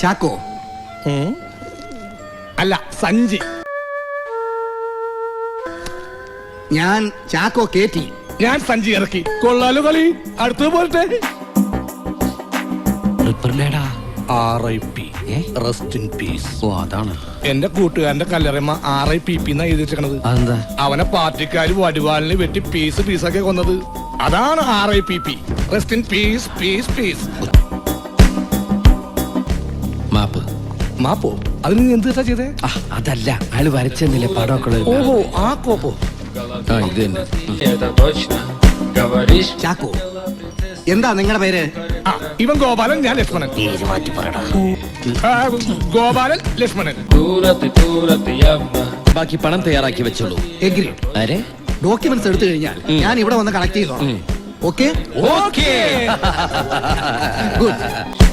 ചാക്കോ അല്ല സഞ്ചി. ഞാൻ ചാക്കോ കേറ്റി. ഞാൻ സഞ്ചി ഇറക്കി. കൊള്ളാലോ കളി. അടുത്തത് പോരട്ടെ. RIP rest in peace. ഓ അതാണ് എന്റെ കൂട്ടുകാരന്റെ കല്ലറമ്മ RIPP എന്നാ എഴുതിച്ചത്. അതെന്താ? അവനെ പാർട്ടിക്കാര് വടിവാലിന് വെട്ടി പീസ് പീസൊക്കെ കൊന്നത്. അതാണ് RIPP rest in peace peace peace. മാപ്പ്. മാപ്പോ? അതിന് നീ എന്ത് ചെയ്തേ? അതല്ല, അയാള് വരച്ചെന്നില്ലേ പടമൊക്കെ. ഓഹോ, ആ കോപ്പോ. ഇത് തന്നെ. ചാക്കോ, എന്താ നിങ്ങളുടെ പേര്? ഇവൻ ഗോപാലൻ, ഞാൻ ലക്ഷ്മണൻ. ഗോപാലൻ ലക്ഷ്മണൻ. ബാക്കി പണം തയ്യാറാക്കി വെച്ചോളൂ. എഗ്രി. ആരെ? ഡോക്യുമെന്റ്സ് എടുത്തു കഴിഞ്ഞാൽ ഞാൻ ഇവിടെ വന്ന് കളക്ട് ചെയ്തോ. Okay okay. ഗുഡ്.